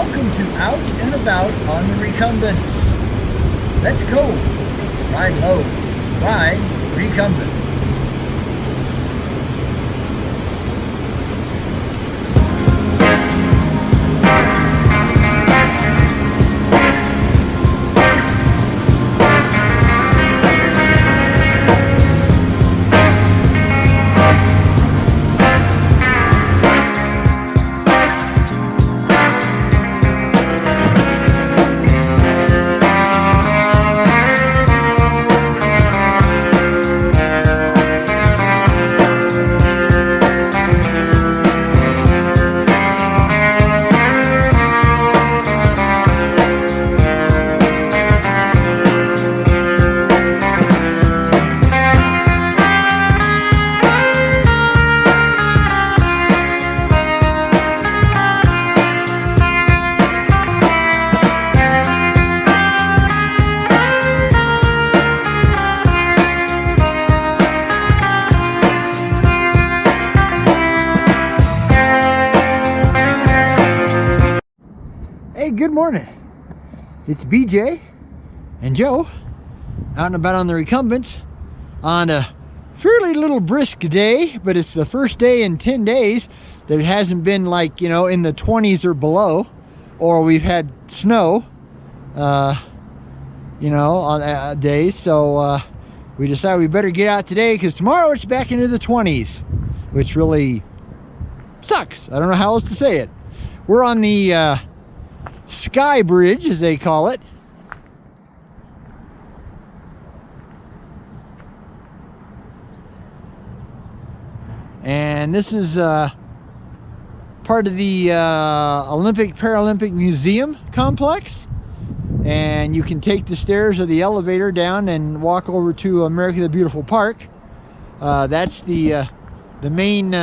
Welcome to Out and About on the Recumbents. Let's go. Ride low. Ride recumbent. Hey, good morning. It's BJ and Joe out and about on the Recumbents on a fairly little brisk day, but it's the first day in 10 days that it hasn't been like, you know, in the 20s or below, or we've had snow, you know, on days. So we decided we better get out today because tomorrow it's back into the 20s, which really sucks. I don't know how else to say it. We're on the Sky Bridge, as they call it. And this is part of the Olympic Paralympic Museum complex. And you can take the stairs or the elevator down and walk over to America the Beautiful Park. That's the main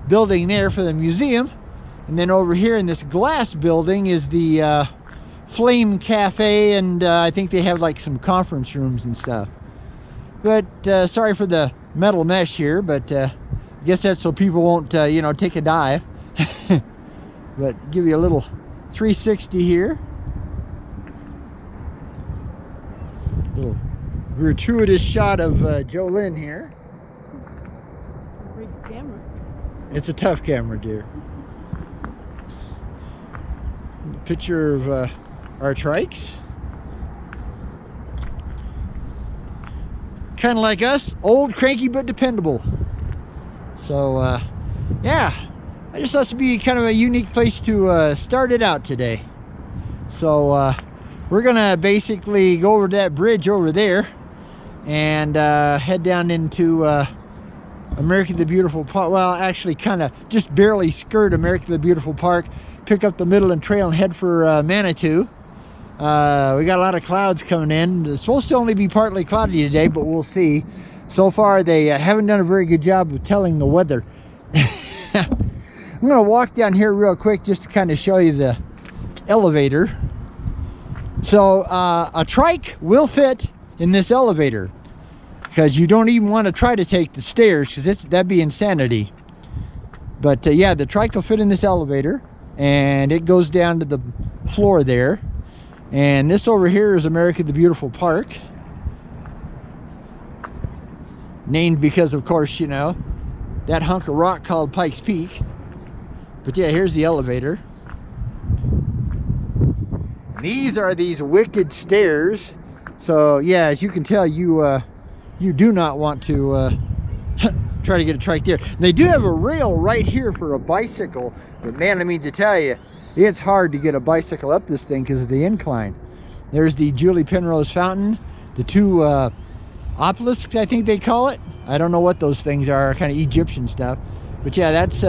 building there for the museum. And then over here in this glass building is the Flame Cafe, and I think they have like some conference rooms and stuff. But sorry for the metal mesh here, but I guess that's so people won't, you know, take a dive. But give you a little 360 here. Little gratuitous shot of Jolynn here. Great camera. It's a tough camera, dear. Picture of our trikes. Kind of like us, old, cranky, but dependable. So, yeah, I just thought it would be kind of a unique place to start it out today. So, we're gonna basically go over to that bridge over there and head down into America the Beautiful Park. Well, actually kind of just barely skirt America the Beautiful Park, pick up the Midland Trail and head for Manitou. We got a lot of clouds coming in. It's supposed to only be partly cloudy today, but we'll see. So far, they haven't done a very good job of telling the weather. I'm going to walk down here real quick just to kind of show you the elevator. So a trike will fit in this elevator because you don't even want to try to take the stairs because that'd be insanity. But yeah, the trike will fit in this elevator. And it goes down to the floor there. And this over here is America the Beautiful Park. Named because, of course, you know, that hunk of rock called Pikes Peak. But yeah, here's the elevator. These are these wicked stairs. So yeah, as you can tell, you do not want to try to get a trike there. They do have a rail right here for a bicycle, but man, I mean to tell you, it's hard to get a bicycle up this thing because of the incline. There's the Julie Penrose Fountain, the two obelisks, I think they call it. I don't know what those things are, kind of Egyptian stuff. But yeah, that's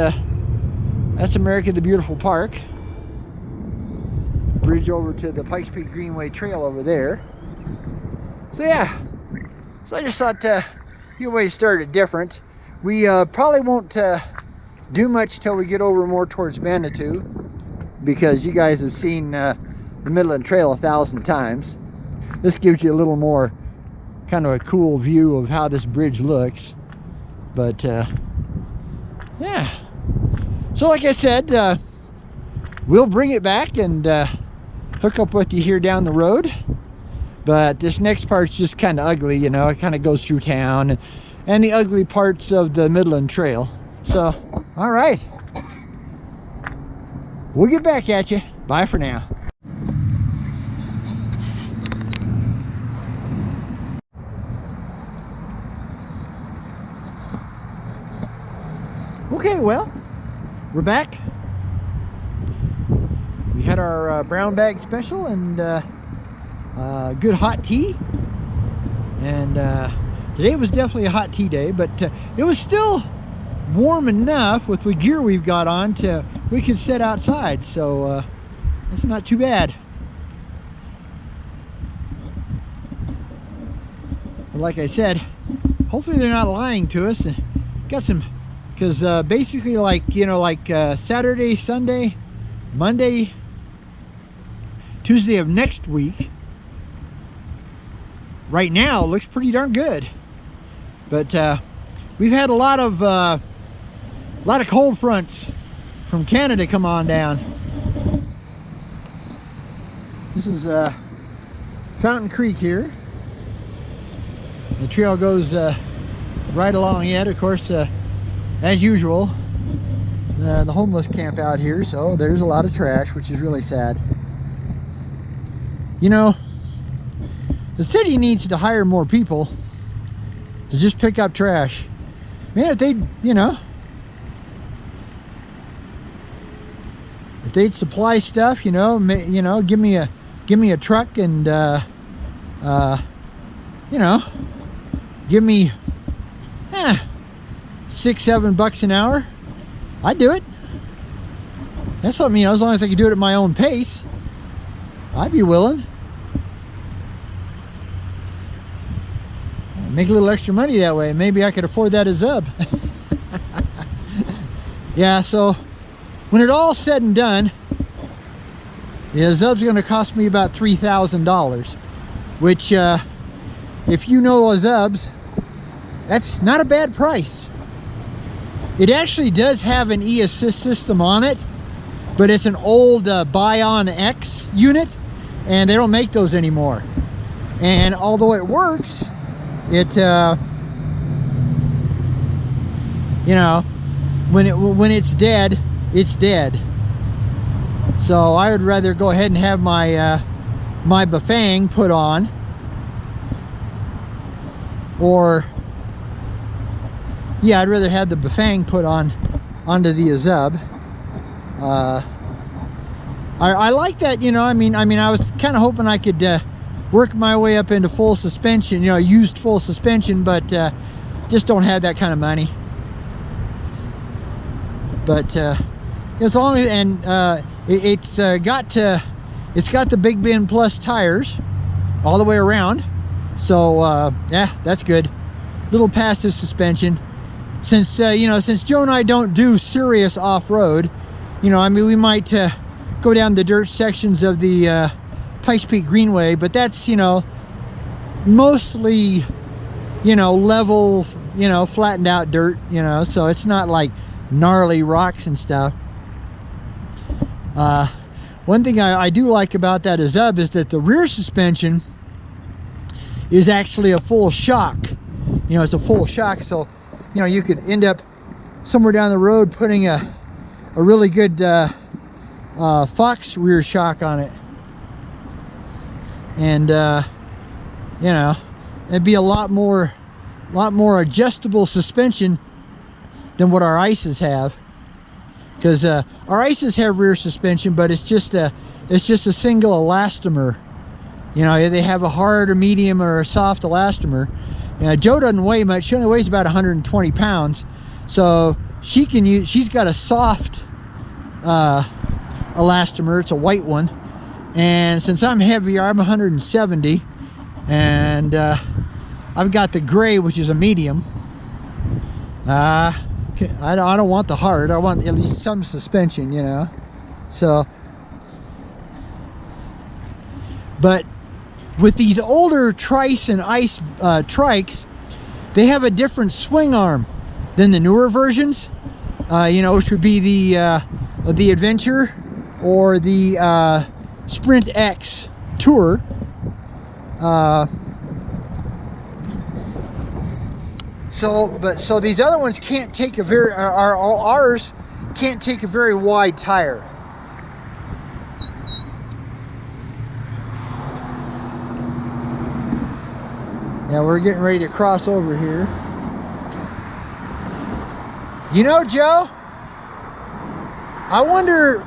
America the Beautiful Park. Bridge over to the Pikes Peak Greenway Trail over there. So yeah, so I just thought get a way to start it different. We probably won't do much till we get over more towards Manitou, because you guys have seen the Midland Trail 1,000 times. This gives you a little more kind of a cool view of how this bridge looks. But yeah, so like I said, we'll bring it back and hook up with you here down the road. But this next part's just kind of ugly, you know. It kind of goes through town and the ugly parts of the Midland Trail. So, all right. We'll get back at you. Bye for now. Okay, well, we're back. We had our brown bag special and good hot tea. And today was definitely a hot tea day, but it was still warm enough with the gear we've got on to we could sit outside, so that's not too bad. But like I said, hopefully they're not lying to us. Got some, because basically, like, you know, like Saturday, Sunday, Monday, Tuesday of next week, right now looks pretty darn good. But we've had a lot of cold fronts from Canada come on down. This is Fountain Creek here. The trail goes right along it. Of course, as usual, the homeless camp out here, so there's a lot of trash, which is really sad. You know, the city needs to hire more people to just pick up trash. Man, if they'd, you know, if they'd supply stuff, you know, give me a truck and you know, give me $6-7 an hour, I'd do it. That's something, you know, as long as I can do it at my own pace, I'd be willing. Make a little extra money that way. Maybe I could afford that as Zub. Yeah, so when it all said and done, yeah, Zub's going to cost me about $3,000, which if you know Zubs, that's not a bad price. It actually does have an e-assist system on it, but it's an old Bion X unit, and they don't make those anymore. And although it works, it you know, when it's dead, it's dead. So I would rather go ahead and have my my Bafang put on, or yeah, I'd rather have the Bafang put on onto the Zub. I like that, you know. I mean, I was kind of hoping I could work my way up into full suspension, you know, used full suspension, but just don't have that kind of money. But as long as, and it's got the Big Bend Plus tires all the way around, so yeah, that's good. Little passive suspension. Since you know, since Joe and I don't do serious off-road, you know, I mean, we might go down the dirt sections of the Pikes Peak Greenway, but that's, you know, mostly, you know, level, you know, flattened out dirt, you know, so it's not like gnarly rocks and stuff. One thing I do like about that Zub is that the rear suspension is actually a full shock. You know, it's a full shock, so, you know, you could end up somewhere down the road putting a really good Fox rear shock on it. And you know, it'd be a lot more adjustable suspension than what our ices have, because our ices have rear suspension, but it's just a single elastomer. You know, they have a hard, or medium, or a soft elastomer. Joe doesn't weigh much. She only weighs about 120 pounds, so she's got a soft elastomer. It's a white one. And since I'm heavier, I'm 170, and I've got the gray, which is a medium. I don't want the hard. I want at least some suspension, you know. So, but with these older Trice and Ice trikes, they have a different swing arm than the newer versions. You know, which would be the Adventure or the Sprint X Tour. So these other ones can't take a very, ours can't take a very wide tire. Yeah, we're getting ready to cross over here. You know, Joe, I wonder,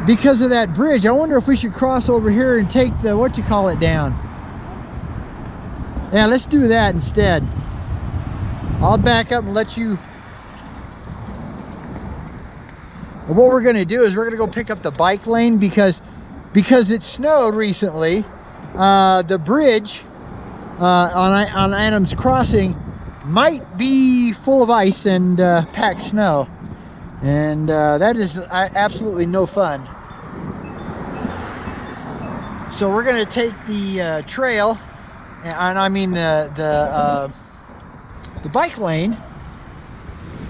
because of that bridge, I wonder if we should cross over here and take the, what-you-call-it down. Yeah, let's do that instead. I'll back up and let you. And what we're going to do is we're going to go pick up the bike lane because it snowed recently. The bridge on Adams Crossing might be full of ice and packed snow, and that is absolutely no fun. So we're going to take the trail, and I mean the bike lane,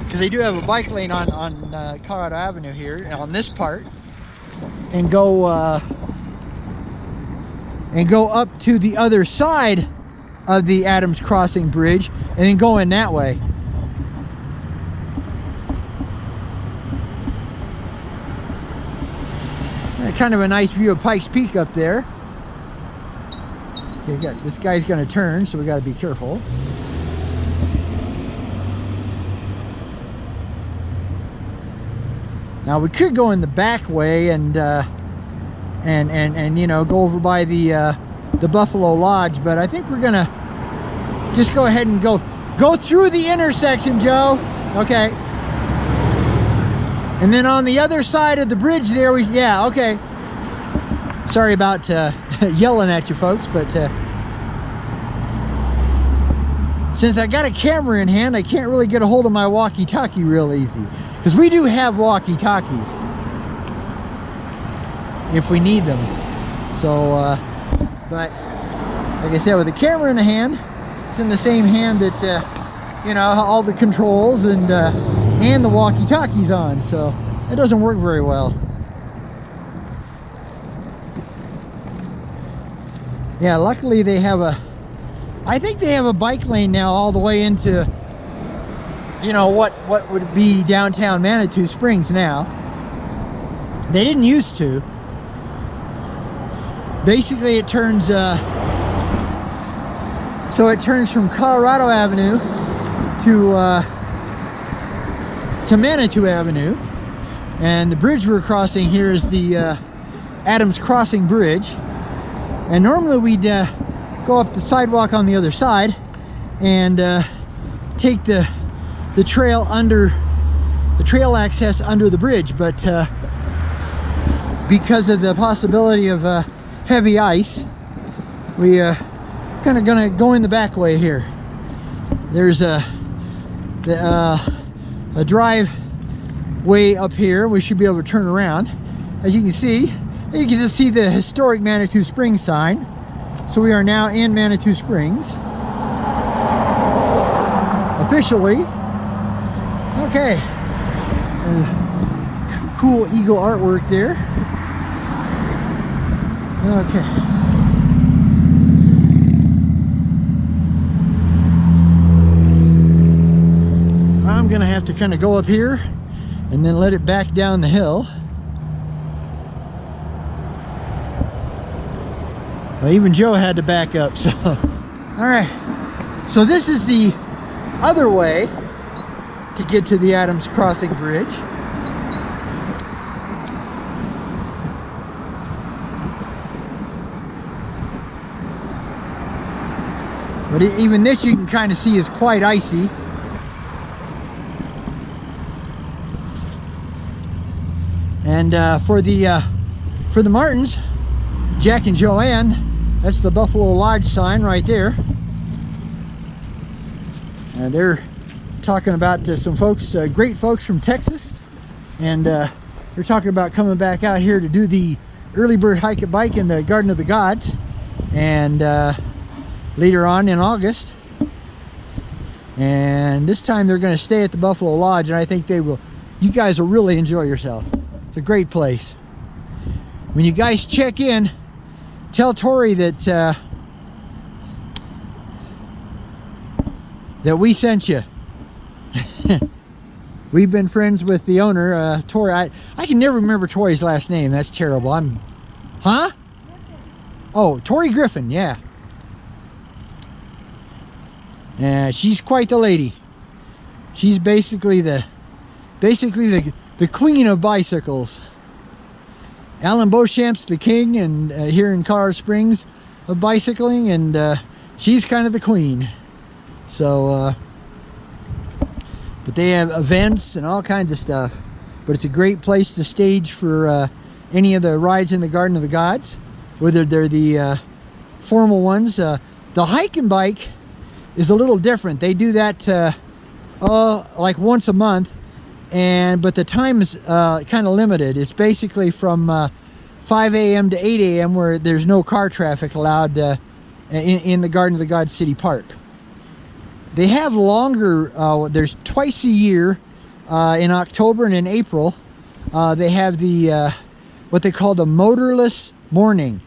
because they do have a bike lane on Colorado Avenue here on this part, and go up to the other side of the Adams Crossing Bridge, and then go in that way. Kind of a nice view of Pikes Peak up there. Okay, this guy's going to turn, so we got to be careful. Now we could go in the back way and you know, go over by the Buffalo Lodge, but I think we're gonna just go ahead and go through the intersection, Joe. Okay. And then on the other side of the bridge there, yeah, okay. Sorry about yelling at you folks, but since I got a camera in hand, I can't really get a hold of my walkie-talkie real easy. Because we do have walkie-talkies if we need them. So, but like I said, with the camera in the hand, it's in the same hand that, you know, all the controls and the walkie-talkies on. So it doesn't work very well. Yeah, luckily they have I think they have a bike lane now all the way into, you know, what would be downtown Manitou Springs now. They didn't used to. Basically it turns so it turns from Colorado Avenue to Manitou Avenue, and the bridge we're crossing here is the Adams Crossing Bridge. And normally we'd go up the sidewalk on the other side and take the trail under the trail access under the bridge, but because of the possibility of heavy ice, we kind of gonna go in the back way here. There's a driveway up here. We should be able to turn around. As you can see, you can just see the historic Manitou Springs sign. So we are now in Manitou Springs officially. Okay, and cool eagle artwork there. Okay. I'm gonna have to kind of go up here and then let it back down the hill. Well, even Joe had to back up, so. All right, so this is the other way to get to the Adams Crossing Bridge. But even this you can kind of see is quite icy. And for the Martins, Jack and Joanne, that's the Buffalo Lodge sign right there. And they're talking about some folks, great folks from Texas, and they're talking about coming back out here to do the early bird hike and bike in the Garden of the Gods, and later on in August. And this time they're going to stay at the Buffalo Lodge, and I think they will. You guys will really enjoy yourself. It's a great place. when you guys check in, tell Tori that that we sent you. We've been friends with the owner, Tori. I can never remember Tori's last name. That's terrible. Huh? Oh, Tori Griffin, yeah. She's quite the lady. She's basically the queen of bicycles. Alan Beauchamp's the king, and here in Colorado Springs of bicycling, and she's kind of the queen. So, but they have events and all kinds of stuff. But it's a great place to stage for any of the rides in the Garden of the Gods, whether they're the formal ones. The hike and bike is a little different. They do that like once a month, but the time is kind of limited. It's basically from 5 a.m. to 8 a.m. where there's no car traffic allowed in the Garden of the Gods City Park. They have longer, there's twice a year in October and in April. They have the what they call the motorless morning.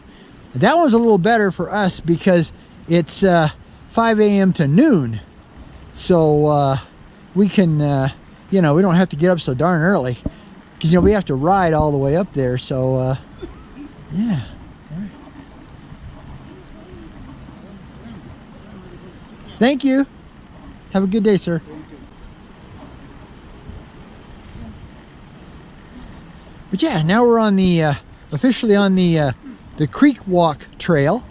That one's a little better for us because it's 5 a.m. to noon. So we can, we don't have to get up so darn early, because, we have to ride all the way up there. So, yeah. All right. Thank you. Have a good day, sir. But yeah, now we're on the officially on the Creek Walk Trail.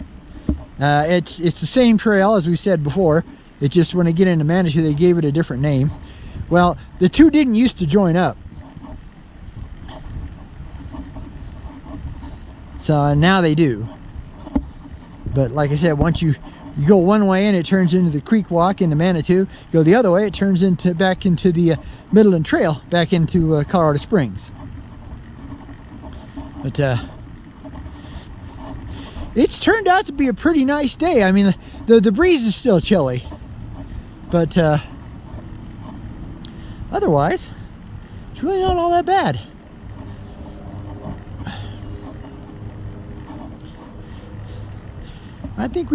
It's the same trail as we said before. It just, when I get into Manitou, they gave it a different name. Well, the two didn't used to join up. So now they do. But like I said, once you go one way and it turns into the Creek Walk into Manitou. You go the other way, it turns back into the Midland Trail, back into Colorado Springs. But it's turned out to be a pretty nice day. I mean, the breeze is still chilly, but otherwise, it's really not all that bad. I think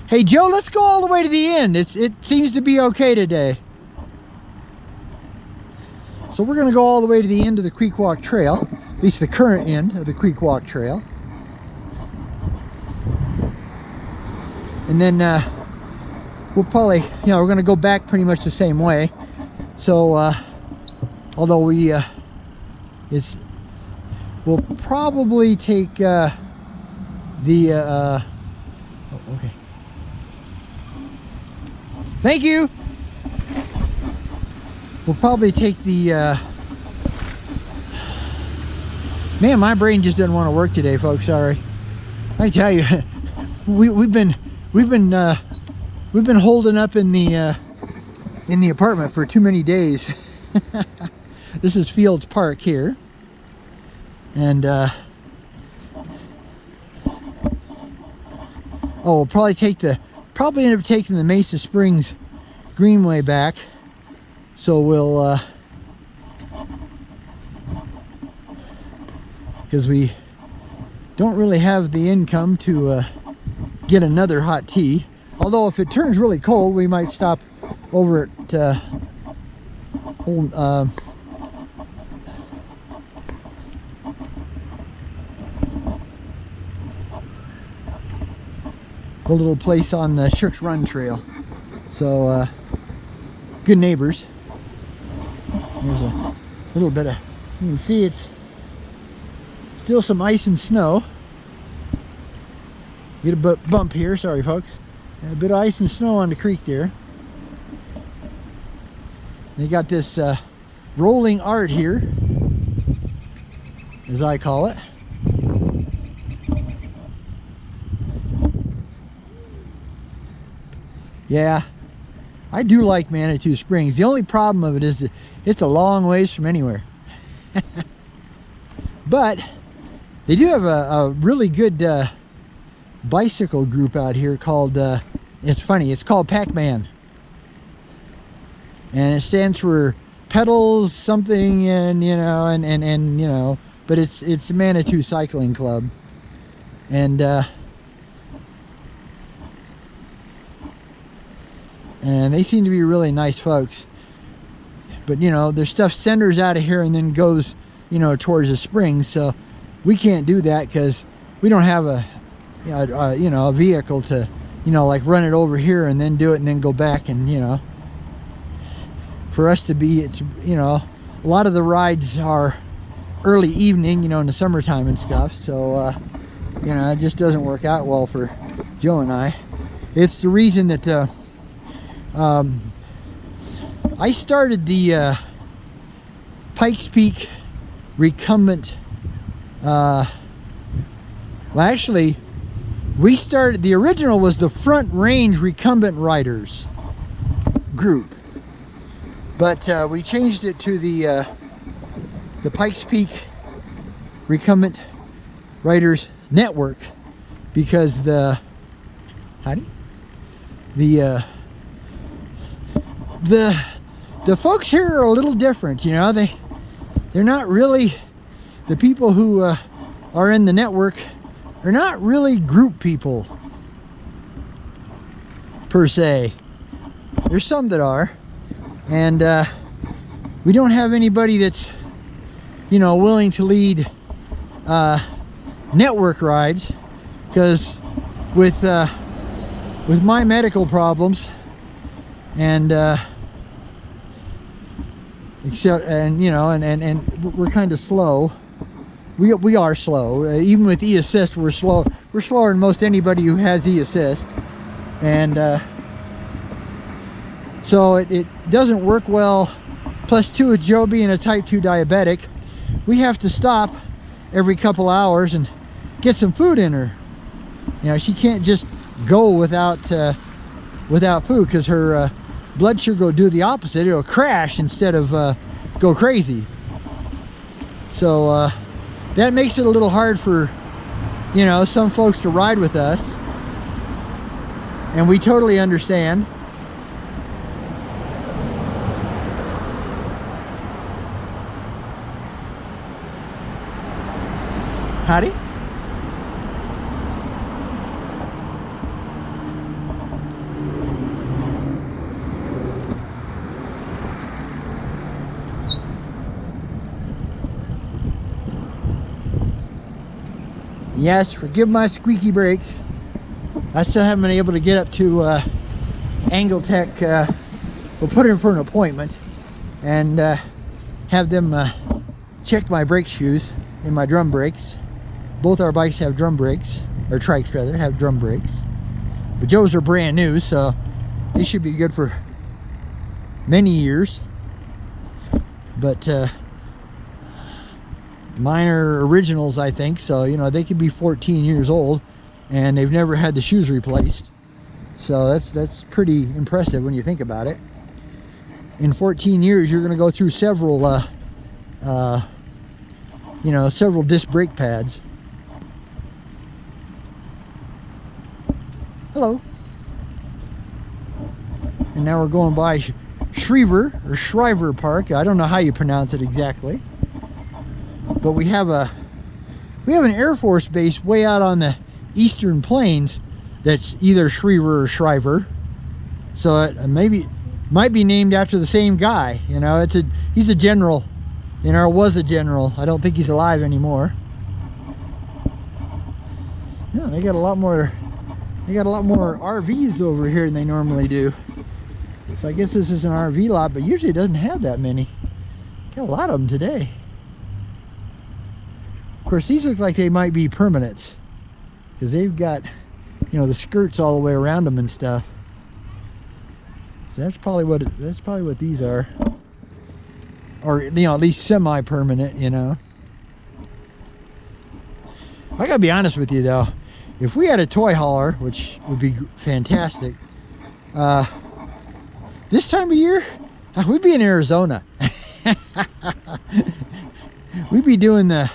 Hey Joe, let's go all the way to the end. It seems to be okay today. So we're going to go all the way to the end of the Creek Walk Trail, at least the current end of the Creek Walk Trail. And then we'll probably, we're going to go back pretty much the same way. So although we'll probably take oh, okay. Thank you. We'll probably take the man, my brain just doesn't want to work today, folks. Sorry. I tell you, we've been holding up in the apartment for too many days. This is Fields Park here, and we'll probably end up taking the Mesa Springs Greenway back. So we'll, because we don't really have the income to get another hot tea. Although if it turns really cold, we might stop over at the little place on the Shook's Run Trail. So good neighbors. There's a little bit of, you can see it's still some ice and snow. Get a bump here, sorry folks. A bit of ice and snow on the creek there. They got this rolling art here, as I call it. Yeah, I do like Manitou Springs. The only problem of it is that it's a long ways from anywhere. But they do have a really good bicycle group out here called, it's funny, it's called Pac-Man. And it stands for pedals something, and but it's Manitou Cycling Club, and they seem to be really nice folks. But you know, their stuff centers out of here and then goes, you know, towards the springs. So we can't do that because we don't have a vehicle to, you know, like run it over here and then do it and then go back. And you know, for us to be, it's, you know, a lot of the rides are early evening, you know, in the summertime and stuff. So you know, it just doesn't work out well for Joe and I. It's the reason that I started the Pikes Peak Recumbent. Well, actually, we started, the original was the Front Range Recumbent Riders group, but we changed it to the Pikes Peak Recumbent Riders Network because the folks here are a little different, you know. They're not really, the people who are in the network are not really group people per se. There's some that are, and we don't have anybody that's, you know, willing to lead network rides, because with my medical problems and you know, and we're kind of slow. We are slow. Even with e-assist, we're slow. We're slower than most anybody who has e-assist, and so it doesn't work well. Plus, two, with Joe being a type 2 diabetic, we have to stop every couple hours and get some food in her. You know, she can't just go without food, because her blood sugar will do the opposite. It'll crash instead of go crazy. So that makes it a little hard for, you know, some folks to ride with us, and we totally understand. Howdy. Yes, forgive my squeaky brakes. I still haven't been able to get up to Angle Tech. We'll put in for an appointment and have them check my brake shoes and my drum brakes. Both our bikes have drum brakes, or trikes rather, have drum brakes. But Joe's are brand new, so they should be good for many years. But mine are originals, I think, so you know, they could be 14 years old and they've never had the shoes replaced. So that's pretty impressive when you think about it. In 14 years, you're going to go through several you know, several disc brake pads. Hello. And now we're going by Shriver Park. I don't know how you pronounce it exactly. But we have an Air Force base way out on the eastern plains that's either Shriver or Shriver. So it might be named after the same guy. You know, he's a general, you know, or was a general. I don't think he's alive anymore. Yeah, they got a lot more RVs over here than they normally do. So I guess this is an RV lot, but usually it doesn't have that many. Got a lot of them today. Of course, these look like they might be permanents, because they've got, you know, the skirts all the way around them and stuff. So that's probably what these are, or you know, at least semi-permanent. You know, I gotta be honest with you though, if we had a toy hauler, which would be fantastic, this time of year, we'd be in Arizona. We'd be doing the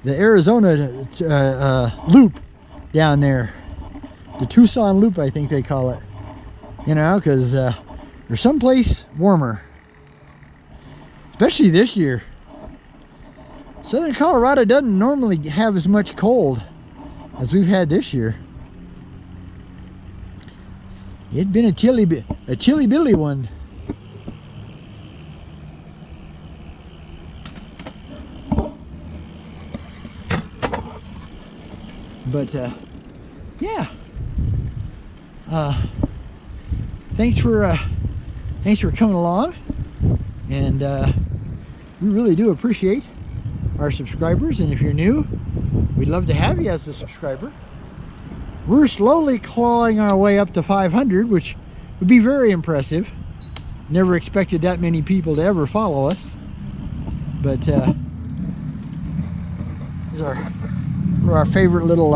Arizona loop down there, the Tucson loop, I think they call it. You know, because there's someplace warmer, especially this year. Southern Colorado doesn't normally have as much cold as we've had this year. It'd been a chilly billy one. But yeah. Thanks for coming along, and we really do appreciate our subscribers. And if you're new, we'd love to have you as a subscriber. We're slowly clawing our way up to 500, which would be very impressive. Never expected that many people to ever follow us. But these are our favorite little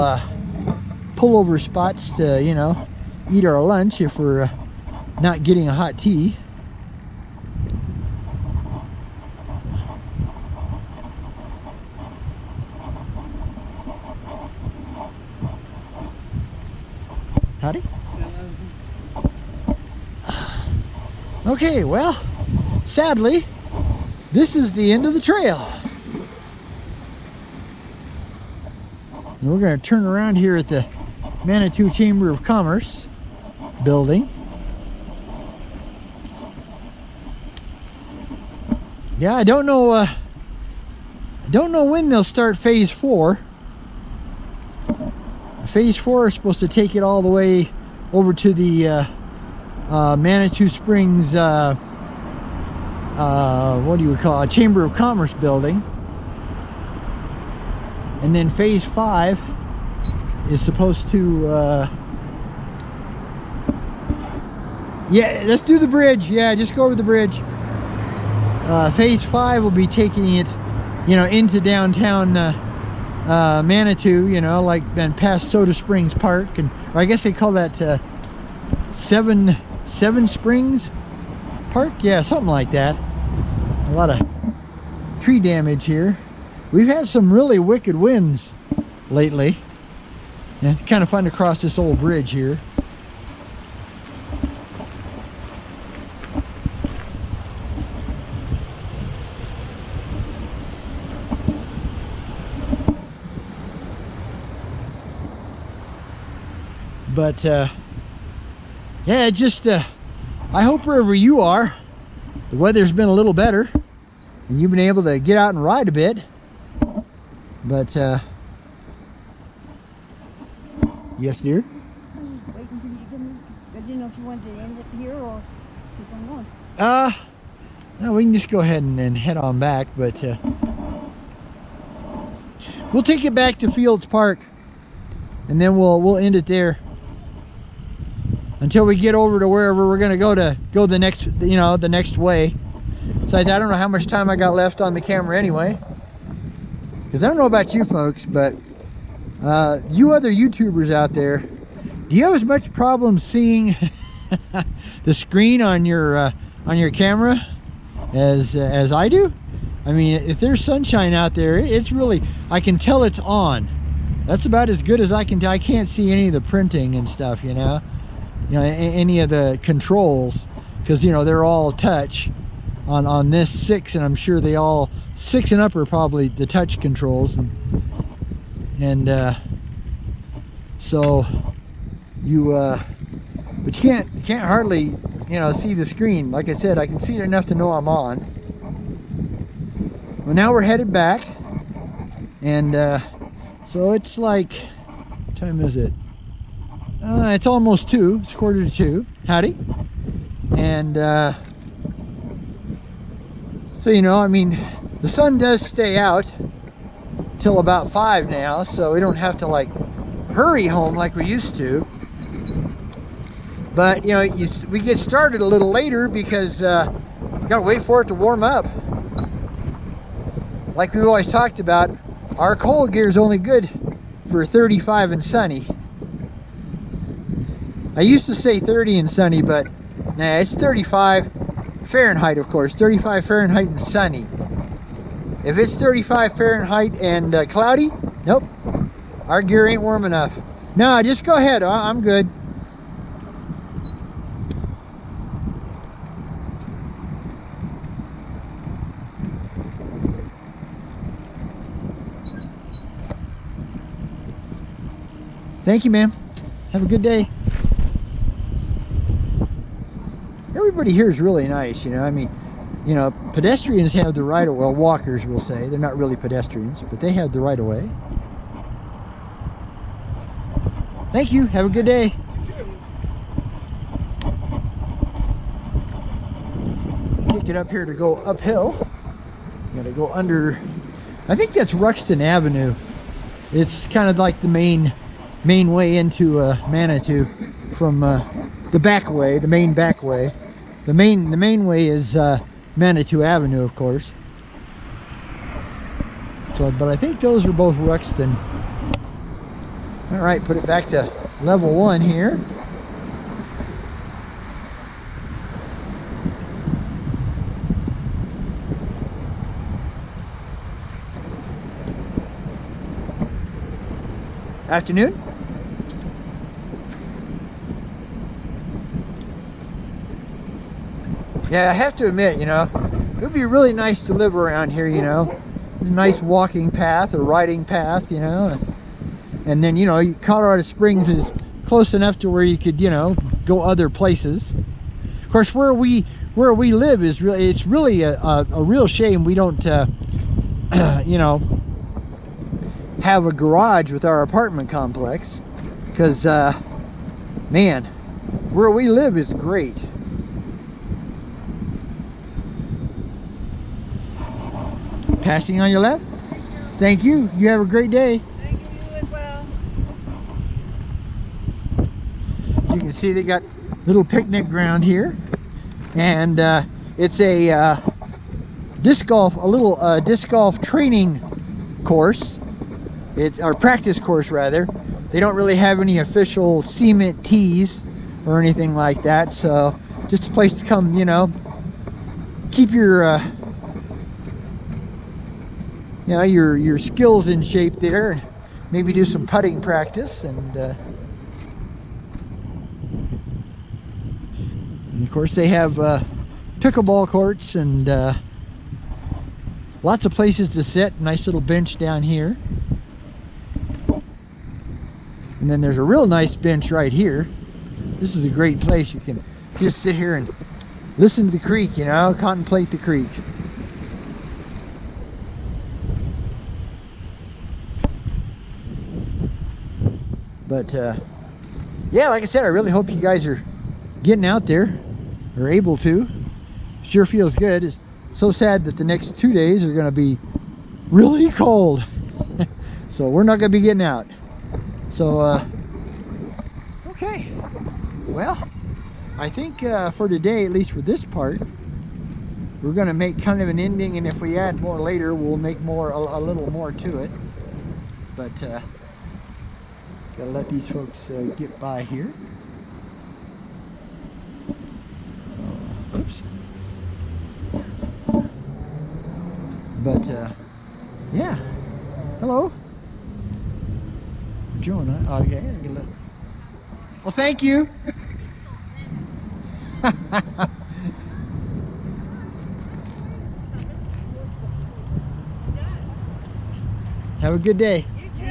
pullover spots to, you know, eat our lunch if we're not getting a hot tea. Howdy. Okay, well, sadly, this is the end of the trail. And we're going to turn around here at the Manitou Chamber of Commerce building. Yeah, I don't know when they'll start phase 4. Phase 4 is supposed to take it all the way over to the Manitou Springs, what do you call it, Chamber of Commerce building. And then phase 5 is supposed to, yeah, let's do the bridge. Yeah, just go over the bridge. Phase 5 will be taking it, you know, into downtown Manitou, you know, like and past Soda Springs Park, and or I guess they call that Seven Springs Park. Yeah, something like that. A lot of tree damage here. We've had some really wicked winds lately. And it's kind of fun to cross this old bridge here. But yeah, just I hope wherever you are, the weather's been a little better and you've been able to get out and ride a bit. But yes, dear. I'm just waiting for you to come. I didn't know if you wanted to end it here or keep on going. No, we can just go ahead and head on back, but we'll take it back to Fields Park, and then we'll end it there until we get over to wherever we're gonna go the next, you know, the next way. So I don't know how much time I got left on the camera anyway, because I don't know about you folks, but you other YouTubers out there, do you have as much problem seeing the screen on your camera as I do? I mean, if there's sunshine out there, it's really, I can tell it's on. That's about as good as I can. I can't see any of the printing and stuff, you know, any of the controls, because you know they're all touch on this 6, and I'm sure they all 6 and up are probably the touch controls, and so you but you can't hardly, you know, see the screen. Like I said, I can see it enough to know I'm on. Well, now we're headed back, and so it's like, what time is it? It's almost 2. It's 1:45. Howdy. And so, you know, I mean, the sun does stay out till about 5 now, so we don't have to like hurry home like we used to. But you know, we get started a little later because we gotta wait for it to warm up. Like we've always talked about, our cold gear is only good for 35 and sunny. I used to say 30 and sunny, but nah, it's 35 Fahrenheit, of course. 35 Fahrenheit and sunny. If it's 35 Fahrenheit and cloudy, nope, our gear ain't warm enough. No, just go ahead. I'm good. Thank you, ma'am. Have a good day. Everybody here is really nice, you know. I mean, you know, pedestrians have the right of way. Well, walkers will say. They're not really pedestrians, but they have the right of way. Thank you. Have a good day. Kick it up here to go uphill. Gotta go under, I think that's Ruxton Avenue. It's kind of like the main way into Manitou from the back way, the main back way. The main way is Manitou Avenue, of course. So, but I think those are both Ruxton. All right, put it back to level 1 here. Afternoon. Yeah, I have to admit, you know, it would be really nice to live around here, you know. There's a nice walking path or riding path, you know. And then, you know, Colorado Springs is close enough to where you could, you know, go other places. Of course, where we live is really, it's really a real shame we don't, you know, have a garage with our apartment complex, because man, where we live is great. Passing on your left. Thank you. You have a great day. Thank you, you as well. You can see they got little picnic ground here, and it's a disc golf, a little disc golf training course. It's our practice course, rather. They don't really have any official cement tees or anything like that, so just a place to come, you know, keep your you know, your skills in shape there, and maybe do some putting practice, and of course they have pickleball courts and lots of places to sit. Nice little bench down here. And then there's a real nice bench right here. This is a great place. You can just sit here and listen to the creek, you know, contemplate the creek. But yeah, like I said, I really hope you guys are getting out there, or able to. Sure feels good. It's so sad that the next 2 days are going to be really cold. So we're not going to be getting out. So, okay, well, I think for today, at least for this part, we're going to make kind of an ending, and if we add more later, we'll make more, a little more to it. But, gotta let these folks get by here. So, oops. But, yeah, hello. Jonah. Oh, okay. Well, thank you. Have a good day. You too.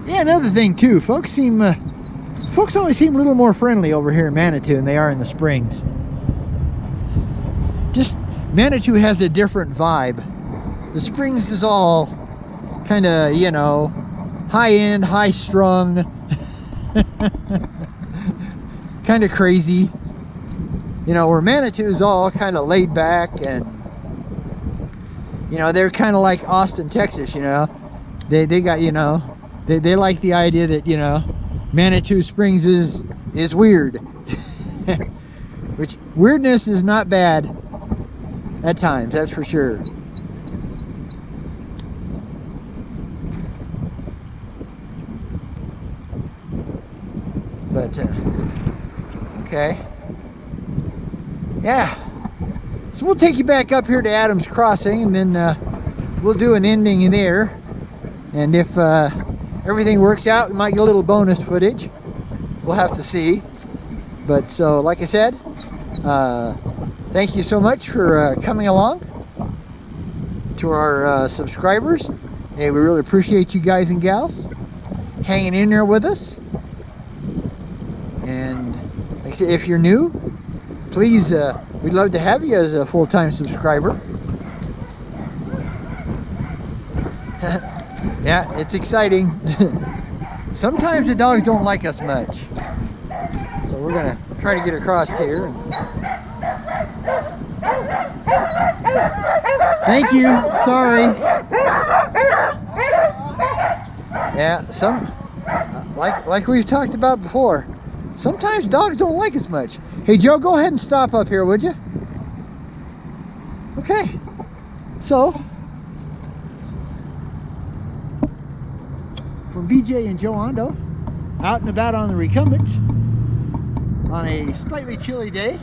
Yeah, another thing too, folks always seem a little more friendly over here in Manitou than they are in the Springs. Just, Manitou has a different vibe. The Springs is all kind of, you know, high-end, high-strung, kind of crazy. You know, where Manitou is all kind of laid back, and, you know, they're kind of like Austin, Texas, you know. They got, you know, they like the idea that, you know, Manitou Springs is weird. Which, weirdness is not bad at times, that's for sure. But okay, yeah, so we'll take you back up here to Adams Crossing, and then we'll do an ending there. And if everything works out, we might get a little bonus footage. We'll have to see. But so, like I said, thank you so much for coming along. To our subscribers, hey, we really appreciate you guys and gals hanging in there with us. And like I said, if you're new, please, we'd love to have you as a full-time subscriber. Yeah, it's exciting. Sometimes the dogs don't like us much, so we're gonna try to get across here. Thank you. Sorry. Yeah, like we've talked about before, sometimes dogs don't like us much. Hey Joe, go ahead and stop up here, would you? Okay. So, from BJ and Joe Ondo, out and about on the Recumbents on a slightly chilly day.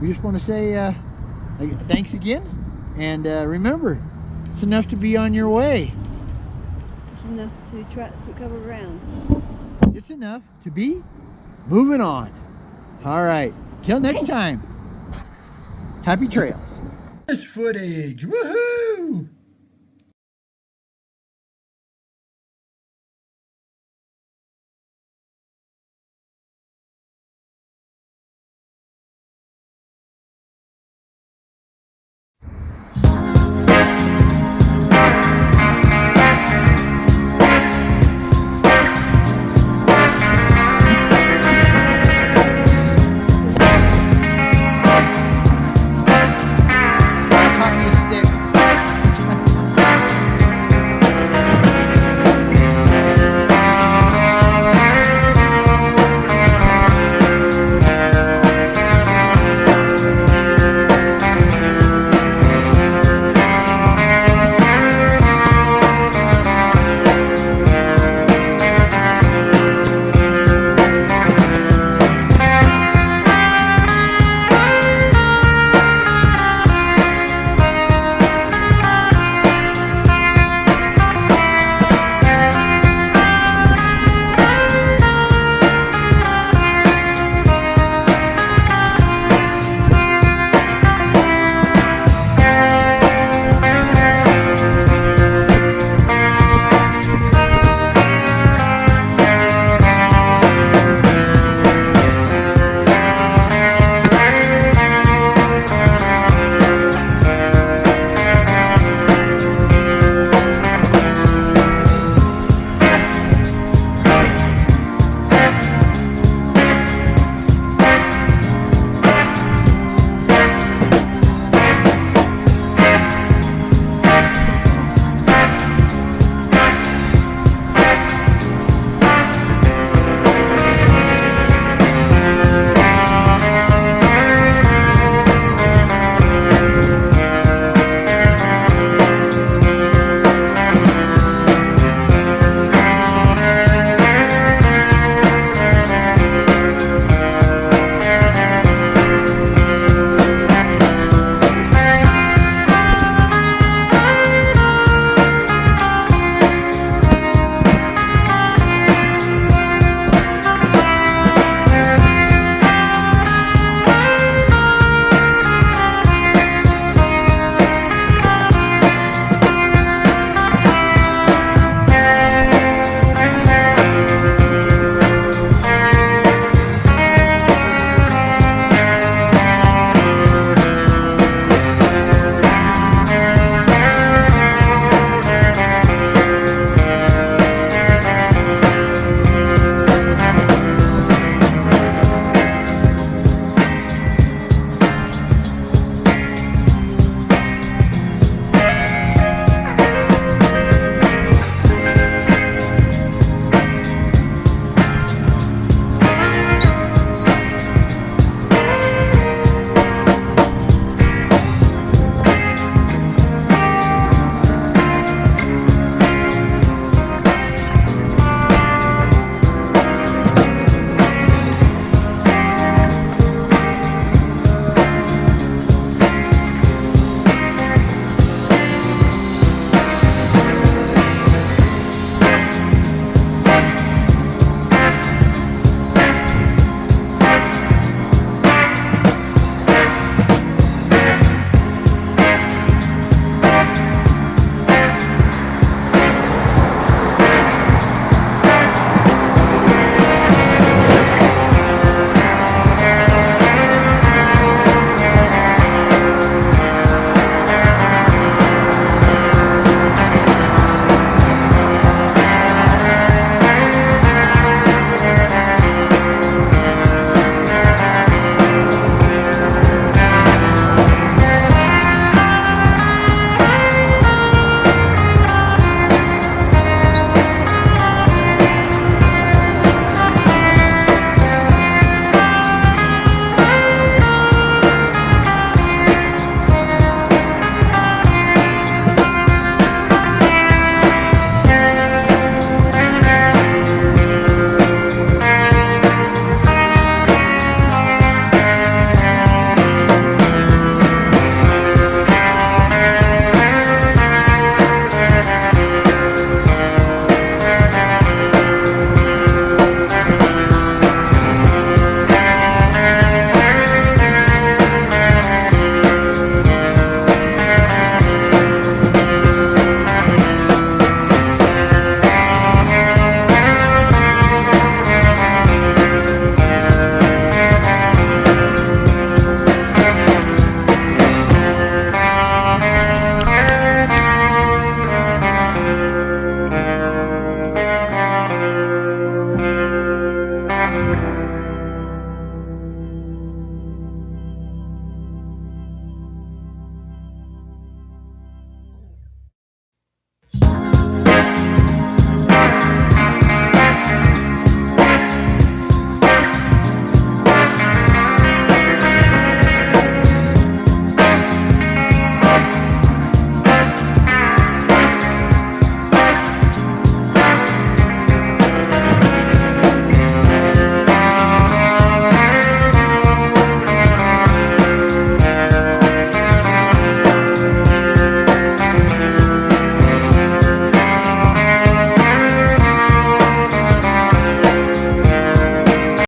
We just want to say thanks again, and remember, it's enough to be on your way. It's enough to cover ground. It's enough to be moving on. All right, till next time. Happy trails. Footage. Woohoo!